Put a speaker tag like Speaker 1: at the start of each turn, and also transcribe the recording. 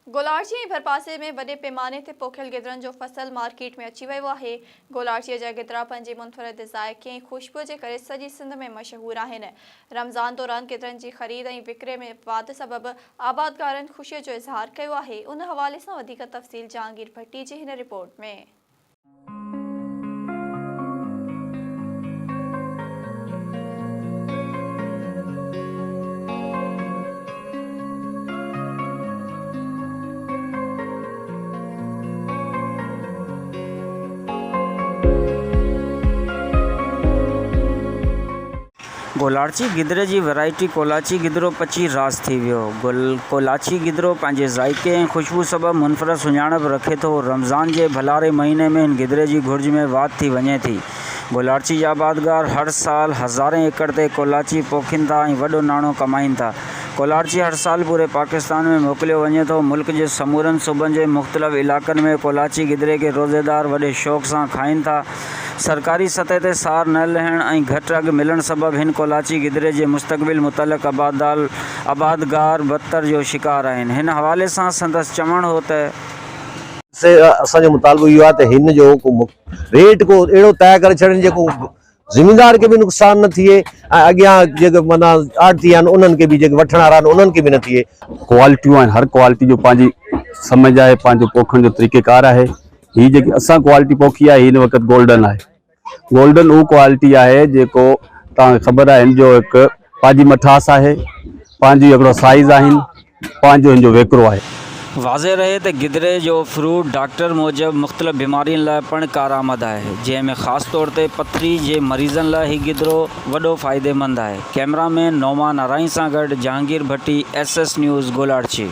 Speaker 1: गोलार्ची ऐं भरपासे में वॾे पैमाने ते पोखियल गिदरनि जो फसल मार्केट में अची वियो आहे। गोलार्चीअ जा गिदरा पंहिंजे मुनफ़रिद ज़ाइक़े ऐं ख़ुशबूअ जे करे सॼी सिंध में मशहूरु आहिनि। रमज़ान दौरान गिदरनि जी ख़रीद ऐं विकिरे में वाधि सबबि आबादकारनि ख़ुशीअ जो इज़हार कयो आहे। उन हवाले सां वधीक तफ़सील जहांगीर भट्टी जी हिन रिपोर्ट में।
Speaker 2: गोलार्ची गिदरे जी वैरायटी कोलाची गिदरो पची रास थी वियो। कोलाची गिदरो पंहिंजे ज़ाइक़े ऐं ख़ुशबू सबबि मुनफ़रिद सुञाणप रखे थो। रमज़ान जे भलारे महीने में हिन गिदरे जी घुर्ज में वाधि थी वञे थी। गोलार्ची जा आबादगार हर साल हज़ारें एकड़ ते कोलाची पोखीनि था ऐं वॾो नाणो कमाइनि था। कोलार्ची हर साल पूरे पाकिस्तान में मोकिलियो वञे थो। मुल्क जे समूरनि सूबनि जे मुख़्तलिफ़ इलाक़नि में कोलाची गिदरे के रोज़ेदार वॾे शौक़ सां खाइनि था। सरकारी सतह ते सार न लहण ऐं घटि अघु मिलण सबबि हिन कोलाची गिदरे जे मुस्तक़बिल मुतल्लिक़ आबादगार बदतर जो शिकार आहिनि। हिन हवाले सां संदसि चवणु हो त
Speaker 3: असांजो मुतालबो इहो आहे त हिन जो रेट को अहिड़ो तय करे छॾनि जेको ज़मींदार के भी नुकसान न थिए ऐं अॻियां जेके माना आड़ती आहिनि उन्हनि खे बि जेके वठण वारा आहिनि उन्हनि खे बि न थिए।
Speaker 4: क्वालिटियूं आहिनि, हर क्वालिटी जो पंहिंजी समझ आहे, पंहिंजो पोखण जो तरीक़ेकार आहे। हीअ जेकी असां क्वालिटी पोखी आहे हिन वक़्तु गोल्डन आहे। गोल्डन उहा क्वालिटी आहे जेको तव्हांखे ख़बर आहे हिन जो हिकु पंहिंजी मठास आहे, पंहिंजी हिकिड़ो साइज़ आहिनि, पंहिंजो हिन जो वेकिरो आहे।
Speaker 2: वाज़े रहे त गिदरे जो फ्रूट डॉक्टर मूजिब मुख़्तलिफ़ बीमारियुनि लाइ पिणु कारआमद आहे, जंहिंमें ख़ासि तौर ते पथरी जे मरीज़नि लाइ हीउ गिदरो वॾो फ़ाइदेमंद आहे। कैमरामैन नौमान आराई सां गॾु जहांगीर भट्टी, SS न्यूज़, गोलार्ची।